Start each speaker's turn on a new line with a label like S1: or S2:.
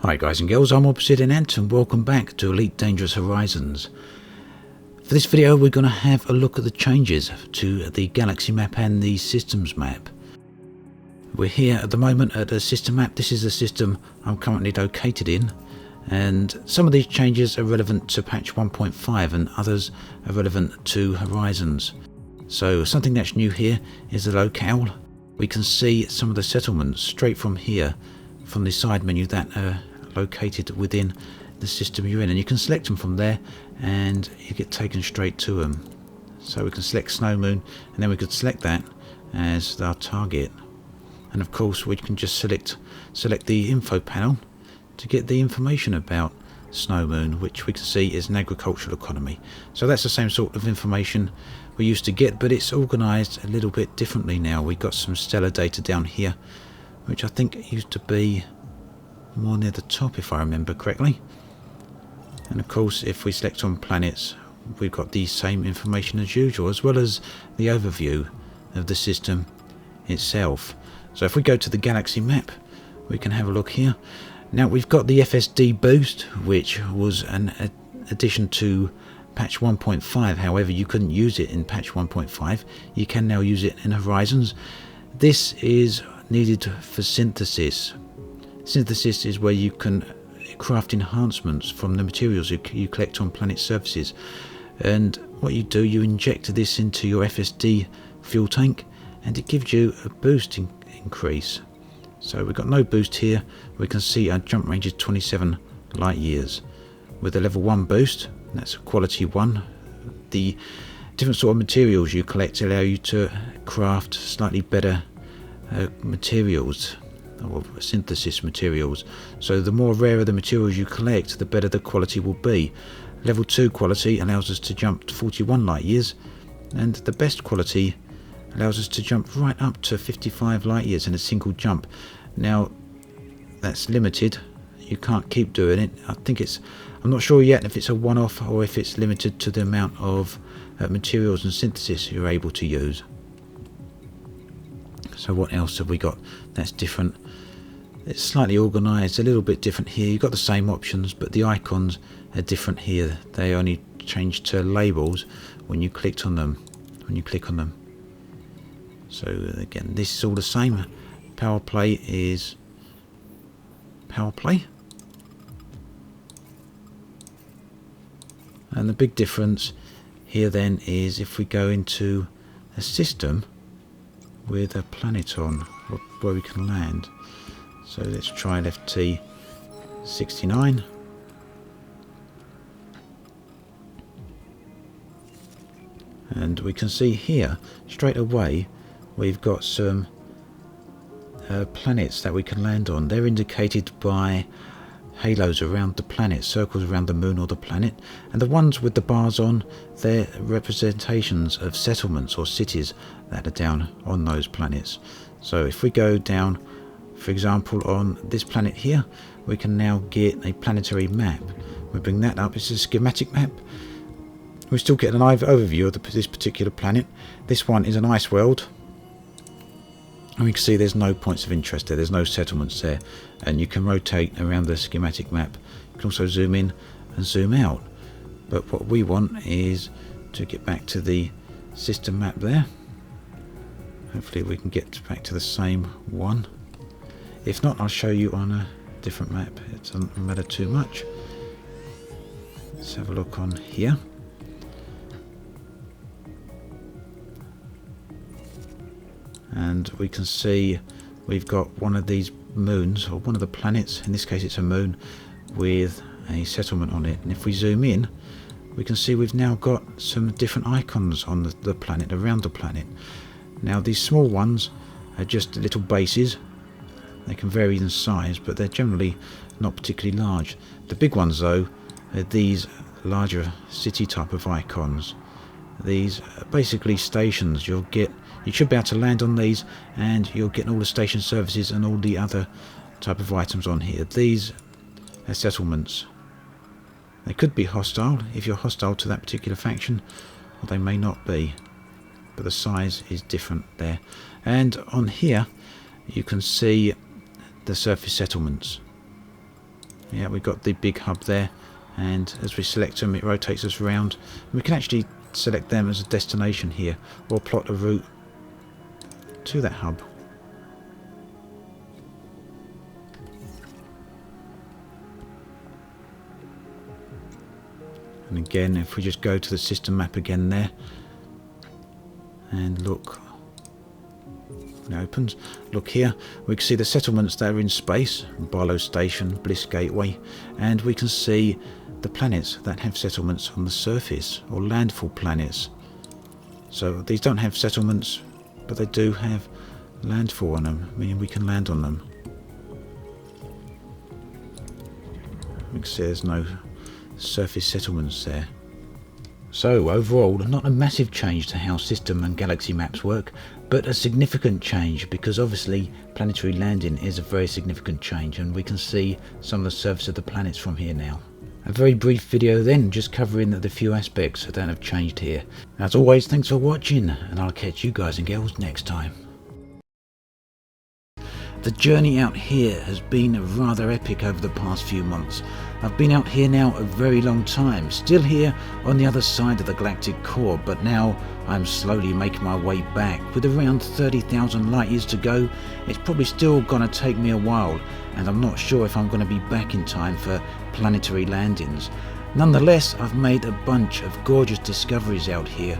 S1: Hi guys and girls, I'm Fsd Ant and welcome back to Elite Dangerous Horizons. For this video we're going to have a look at the changes to the galaxy map and the systems map. We're here at the moment at the system map. This is the system I'm currently located in, and some of these changes are relevant to patch 1.5 and others are relevant to Horizons. So something that's new here is the locale. We can see some of the settlements straight from here, from the side menu, that are located within the system you're in, and you can select them from there and you get taken straight to them. So we can select Snow Moon and then we could select that as our target, and of course we can just select the info panel to get the information about Snow Moon, which we can see is an agricultural economy. So that's the same sort of information we used to get, but it's organised a little bit differently now. We've got some stellar data down here, which I think used to be more near the top if I remember correctly. And of course if we select on planets, we've got the same information as usual, as well as the overview of the system itself. So if we go to the galaxy map, we can have a look here. Now we've got the Fsd Boost, which was an addition to patch 1.5. however, you couldn't use it in patch 1.5. You can now use it in Horizons. This is needed for synthesis. Synthesis is where you can craft enhancements from the materials you collect on planet surfaces, and what you do, you inject this into your Fsd fuel tank and it gives you a boost increase. So we've got no boost here. We can see our jump range is 27 light years. With a level 1 boost, that's quality 1, the different sort of materials you collect allow you to craft slightly better materials, or synthesis materials. So the more rarer the materials you collect, the better the quality will be. Level 2 quality allows us to jump to 41 light years, and the best quality allows us to jump right up to 55 light years in a single jump. Now that's limited, you can't keep doing it. I'm not sure yet if it's a one-off or if it's limited to the amount of materials and synthesis you're able to use. So what else have we got that's different? It's slightly organised, a little bit different here. You've got the same options, but the icons are different here. They only change to labels when you click on them. So again, this is all the same. Power play is power play. And the big difference here then is if we go into a system with a planet on where we can land. So let's try LFT 69. And we can see here straight away we've got some planets that we can land on. They're indicated by halos around the planet, circles around the moon or the planet, and the ones with the bars on, they're representations of settlements or cities that are down on those planets. So if we go down, for example, on this planet here, we can now get a planetary map. We bring that up. It's a schematic map. We still get an overview of this particular planet. This one is an ice world, and we can see there's no points of interest there. There's no settlements there, and you can rotate around the schematic map. You can also zoom in and zoom out. But what we want is to get back to the system map there. Hopefully we can get back to the same one. If not, I'll show you on a different map. It doesn't matter too much. Let's have a look on here. And we can see we've got one of these moons, or one of the planets, in this case it's a moon, with a settlement on it. And if we zoom in, we can see we've now got some different icons on the planet, around the planet. Now these small ones are just little bases. They can vary in size, but they're generally not particularly large. The big ones though are these larger city type of icons. These are basically stations. You should be able to land on these and you're getting all the station services and all the other type of items on here. These are settlements. They could be hostile if you're hostile to that particular faction, or they may not be, but the size is different there. And on here you can see the surface settlements. Yeah, we've got the big hub there, and as we select them it rotates us around. We can actually select them as a destination here, or plot a route to that hub. And again, if we just go to the system map again there and look, it opens. Look here, we can see the settlements that are in space: Barlow Station, Bliss Gateway, and we can see the planets that have settlements on the surface, or landfall planets. So these don't have settlements, but they do have landfall on them, meaning we can land on them. We can see there's no surface settlements there. So overall, not a massive change to how system and galaxy maps work, but a significant change, because obviously planetary landing is a very significant change, and we can see some of the surface of the planets from here now. A very brief video then, just covering the few aspects that have changed here. As always, thanks for watching, and I'll catch you guys and girls next time. The journey out here has been rather epic over the past few months. I've been out here now a very long time, still here on the other side of the galactic core, but now I'm slowly making my way back. With around 30,000 light years to go, it's probably still gonna take me a while, and I'm not sure if I'm gonna be back in time for planetary landings. Nonetheless, I've made a bunch of gorgeous discoveries out here,